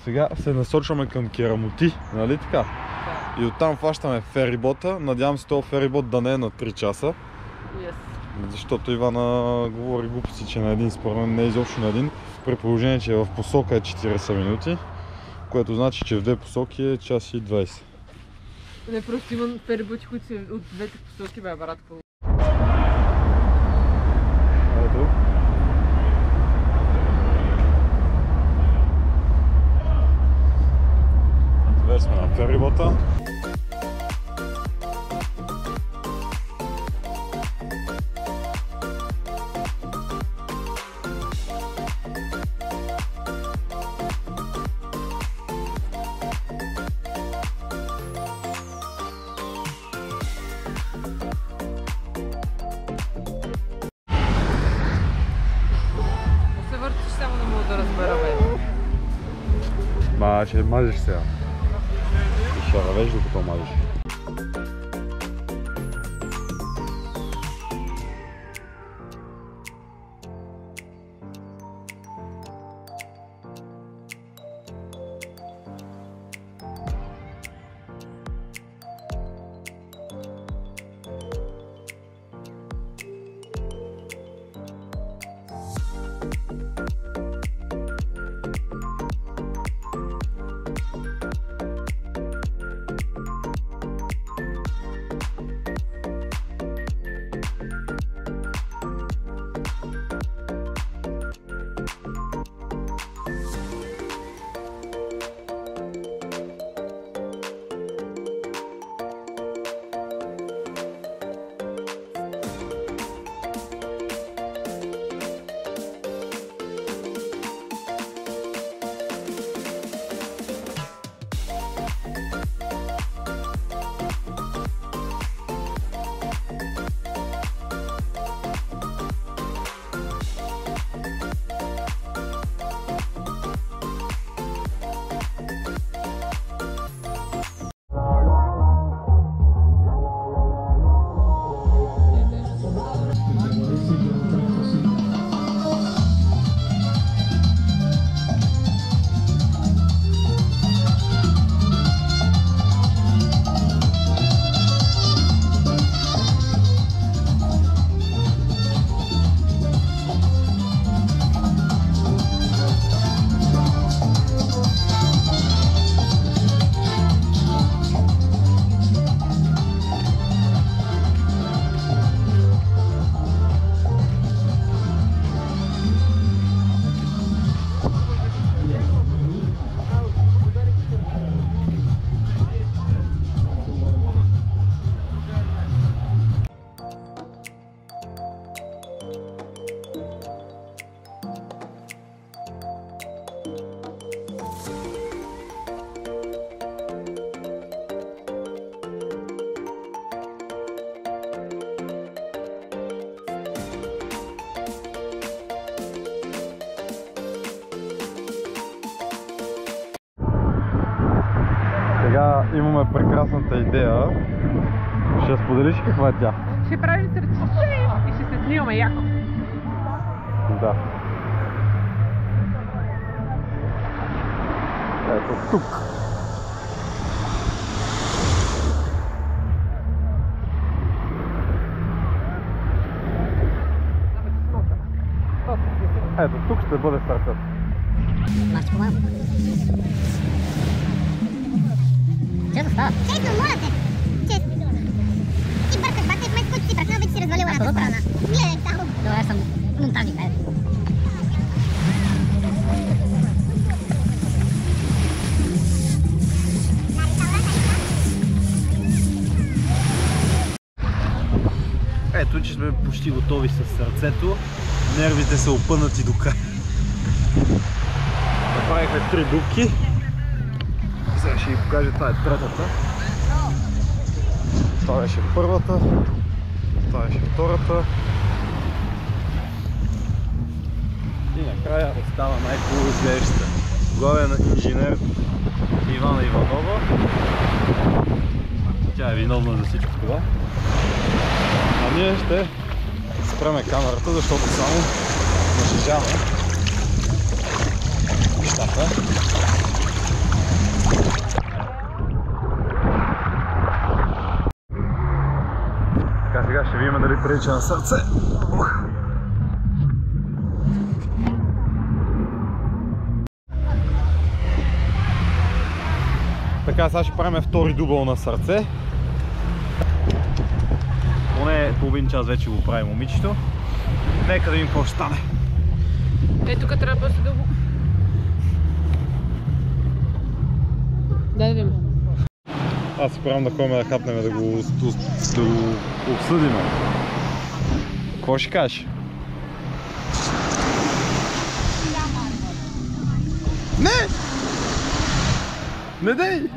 Сега се насочваме към Керамоти, нали така? И оттам фащаме ферибота. Надявам се този ферибот да не е на 3 часа. Защото Ивана говори глупости, че на един, според мен не е изобщо на един. При положение, че в посока е 40 минути, което значи, че в две посоки е час и 20. Не, просто има фериботи, които са от двете посоки, бе, братко. Ето. Теперь сме на ферибота. Ще мажеш сега. Ще равеш докато мажеш. Сега имаме прекрасната идея. Ще я споделиш каква е тя? Ще правим сърце и ще се снимаме яко. Да. Ето тук. Ето тук ще бъде сърцето. Честно става? Честно, моля те! Честно. Ти бъркаш бата и вместо който си бракнал, вече си развалил едната страна. Гледай само. Добре, аз съм монтажник, айде. Ето, че сме почти готови с сърцето. Нервите са опънати до край. Направихме 3 дупки. Сега ще ви покажа, това е третата. Това беше първата. Това беше втората. И накрая остава най-хубаво изглеждаща. Главен инженер Ивана Иванова. Тя е виновна за всичко това. А ние ще спреме камерата, защото само нажежаваме нещата. прилича на сърце. Така, сега ще правим втори дубъл на сърце. Поне половин час вече го прави момичето. Нека да видим какво ще стане. Тук трябва просто да го... Да видим. Аз си правим да ходим да хапнем, да го обсъдим. Какво ще кажеш? Не! Не дей!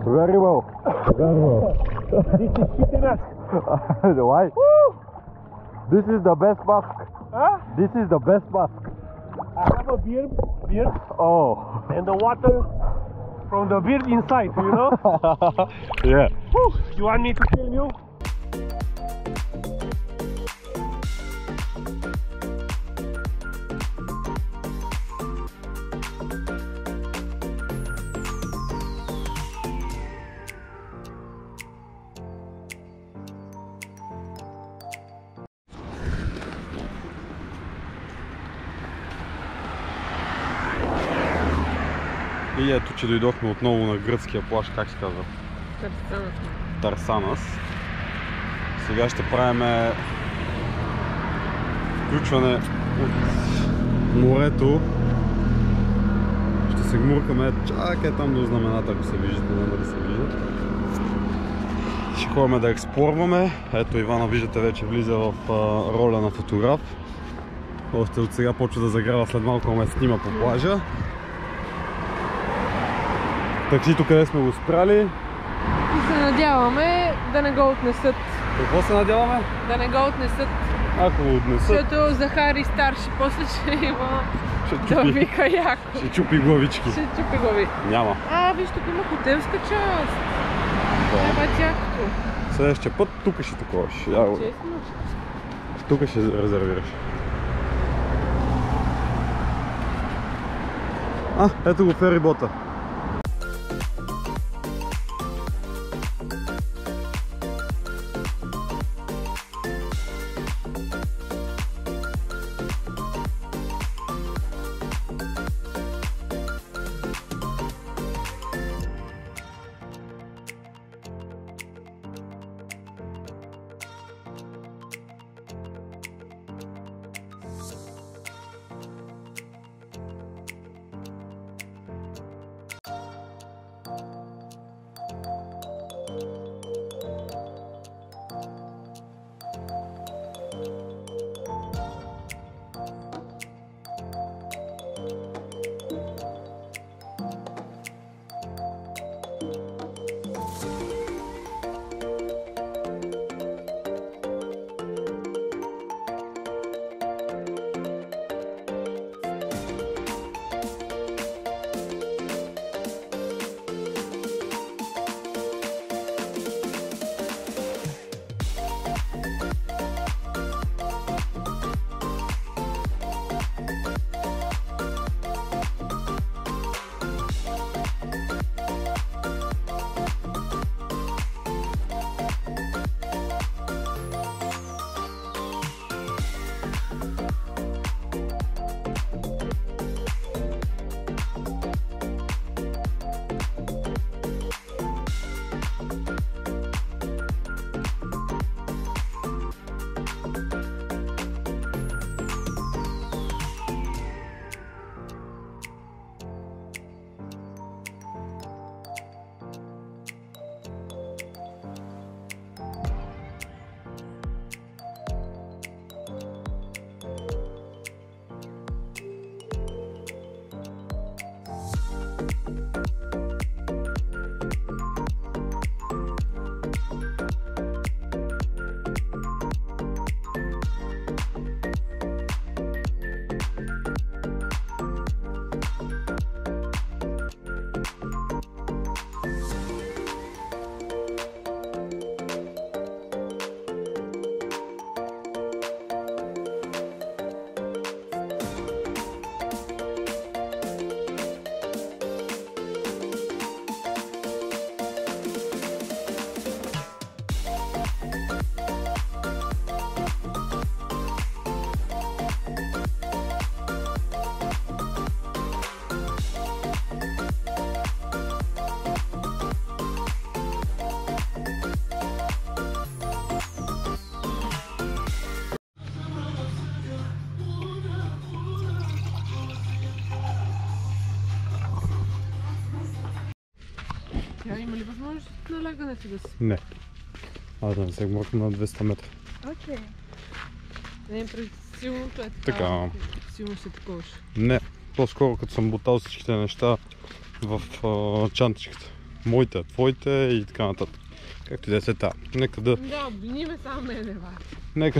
Very well. Very well. This is cheatiness. Why? This is the best mask. Huh? This is the best mask. I have a beard, Oh. and the water from the beard inside, you know? Yeah. Woo. You want me to film you? И ето, че дойдохме отново на гръцкия плаж, как се казва? Тарсанас. Тарсанас. Сега ще правим включване от морето. Ще се гмуркаме чакай там до знамената, ако се виждате, няма да се вижда. Ще ходим да експлорваме. Ето Ивана, виждате, вече влиза в роля на фотограф. Още от сега почва да загрява, след малко ме снима по плажа. Таксито къде сме го спряли. И се надяваме да не го отнесат. Какво се надяваме? Да не го отнесат. Ако го отнесат, Защото Захари старши после ще има ще да чупи, вика яко. ще чупи главички. Ще чупи глави. Няма. Виж, тук има хотелска част. Да. Това е тяхто. Следващия път тук ще таковаш. Честно. Тук ще резервираш. Ето го ферибота. Тя има ли възможност на лягането да си? Не. Аз да не се гмъркам на 200 метра. Окей. Не, пред силното е Така. така. Силно се таковаш. Не. По-скоро като съм бутал всичките неща в чантичката. Моите, твоите и така нататък. Както и да се та. Нека да... Да, обвини ме само мене, ва. Нека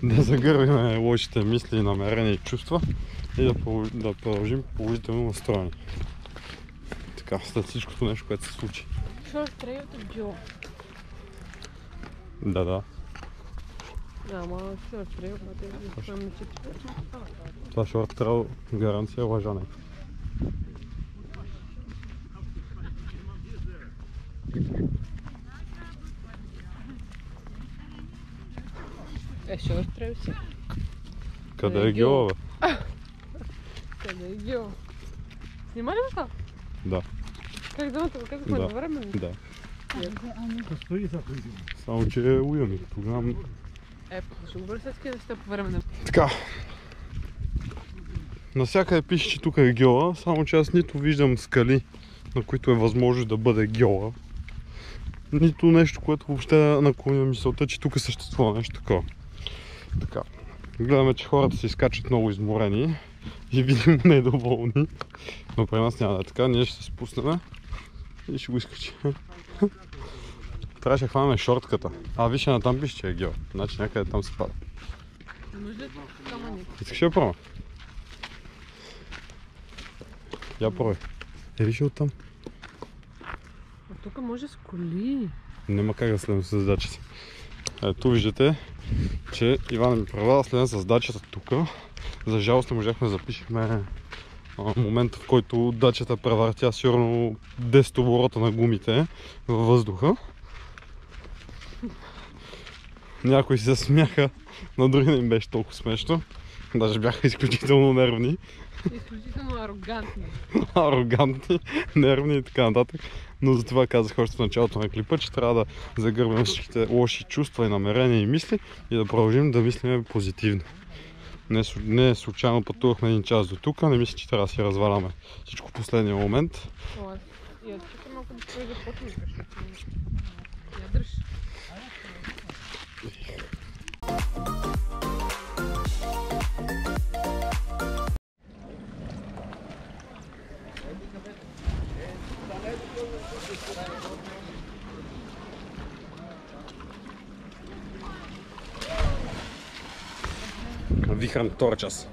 да загърбим лошите мисли, намерения и чувства и да продължим положително настроение. Така, след всичкото нещо, което се случи. Шорт трейлът е Джо. Да. Ама шорт трейл, а те не Това шорт трейл гаранция лъжане. шорт трейл си. Къде е Гьола, бе? Къде е Гьола? Снима ли това? Да. Как да това? Как да време? Да. Стои за този. Само че е уями, тогава... Ще го бъде следски да сте по време. Така. Навсякъде пише, че тук е Гьола, само че аз нито виждам скали, на които е възможно да бъде Гьола. Нито нещо, което въобще наклоня мисълта, че тук съществува нещо такова. Така. Гледаме, че хората се изкачат много изморени и видимо недоволни. Но при нас няма да е така, ние ще се спуснем и ще го изкачим. Трябваше да хванем шортката. Виж, натам пише, че е Гьола. Значи някъде там се пада. Може ли камъни? Искаш да пробвам? Я пробвай. Виж оттам. Тук може с коли. Няма как да следвам с дачата. Ето виждате, че Иван ми права да следвам с дачата тук. За жалост не можахме да запишем момента, в който дачата превъртя сигурно 10 оборота на гумите във въздуха. Някои се смяха, на други не им беше толкова смешно. Даже бяха изключително нервни. Изключително арогантни. Арогантни, нервни и така нататък. Но затова казах още в началото на клипа, че трябва да загърбим всичките лоши чувства и намерения и мисли и да продължим да мислим позитивно. Не случайно пътувахме един час до тук, не мисля, че трябва да си разваляме всичко в последния момент. И аз чакам малко да се започне. Я дръж. Вихрам втора час.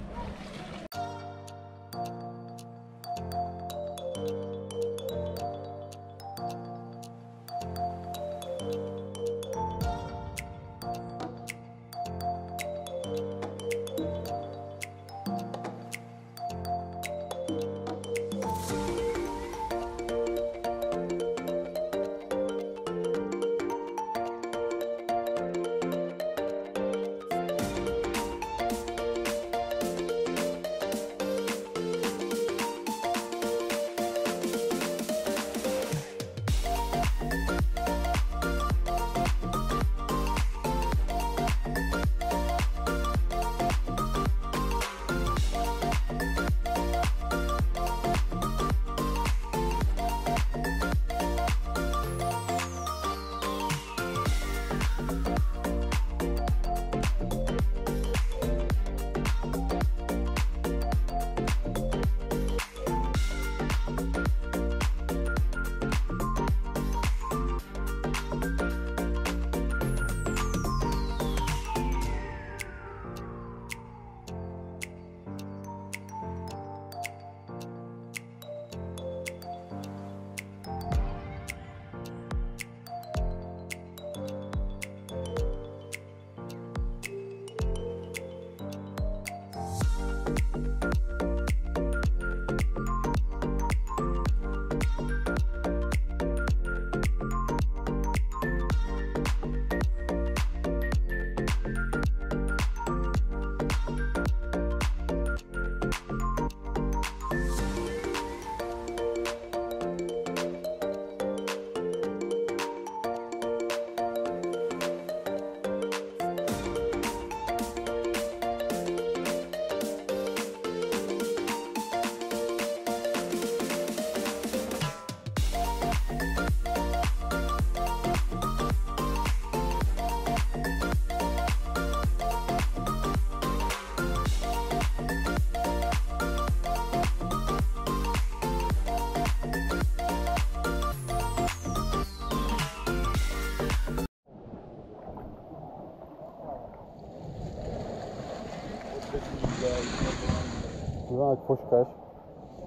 Ивана, какво ще кажеш?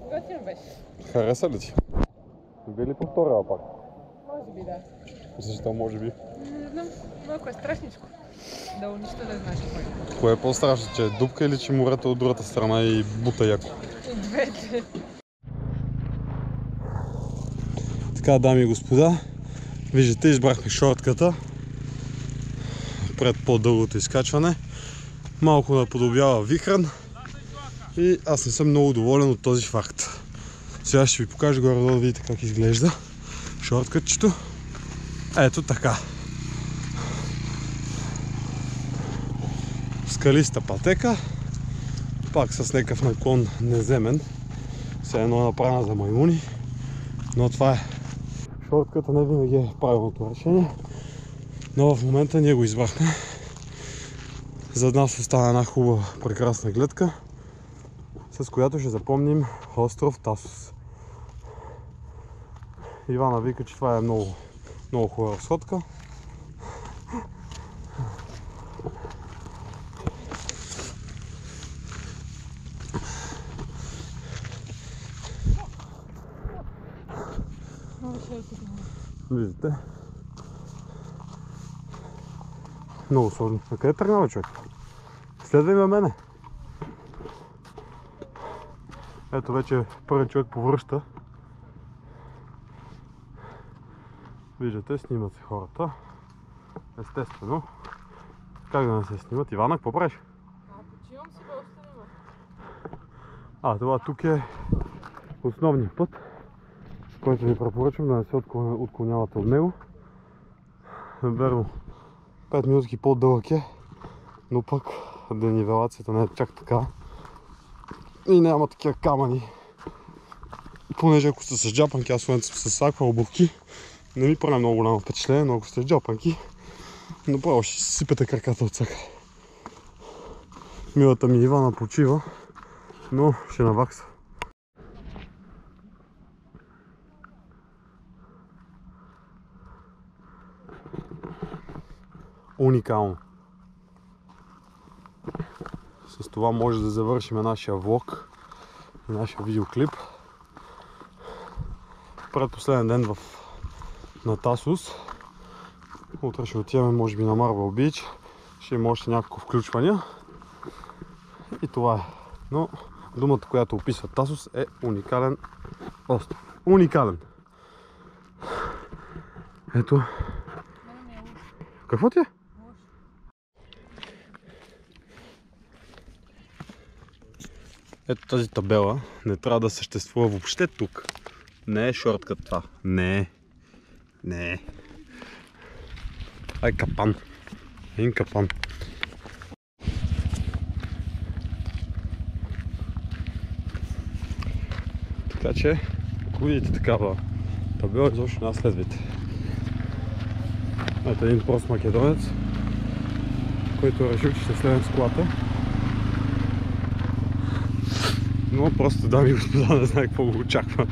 Готино беше. Хареса ли ти? Би ли повторила пак? Може би да. Защо може би? Не знам, малко е страшничко. Долу нищо не знаеш кой. Кое е по-страшно, че е дупка или че морето от другата страна и бута яко? И двете. Така, дами и господа, виждате, избрахме шортката пред по-дългото изкачване. Малко наподобява вихран и аз не съм много доволен от този факт. Сега ще ви покажа горе-долу да видите как изглежда шорткатчето. Ето така. Скалиста пътека, пак с някакъв наклон неземен, все едно направена за маймуни, но това е. Шортката не винаги е правилното решение, но в момента ние го избрахме. Зад нас остана една хубава, прекрасна гледка, с която ще запомним остров Тасос. Ивана вика, че това е много, много хубава сходка. Виждате? Много сложно. А къде тръгнава човек? Следвай ме мене. Ето вече първият човек повръща. Виждате, снимат се хората. Естествено. Как да не се снимат? Ивана, какво правиш? Почивам си, бе, още нема. Това тук е основният път, който ви препоръчвам да не се отклонявате от него. Верно, 5 минутки по-дълъг е, но пък денивелацията не е чак така и няма такива камъни. Понеже ако сте с джапанки, аз съм с аква обувки, не ми прави много голямо впечатление, но ако сте с джапанки, направо ще си сипете краката от всяка. Милата ми Ивана почива, но ще навакса. Уникално. С това може да завършим нашия влог и нашия видеоклип. Предпоследен ден на Тасос. Утре ще отиваме може би на Марбъл Бич. Ще има още няколко включвания. И това е. Но думата, която описва Тасос, е уникален остров. Уникален! Ето. Какво ти е? Ето тази табела не трябва да съществува въобще тук. Не е шорткът това. Не е. Не е. Ай, капан. Един капан. Така че, ако видите такава табела, изобщо не следвайте. Ето един прост македонец, който е решил, че ще следвам с колата. Но просто, дами и господа, не знае какво го очаква.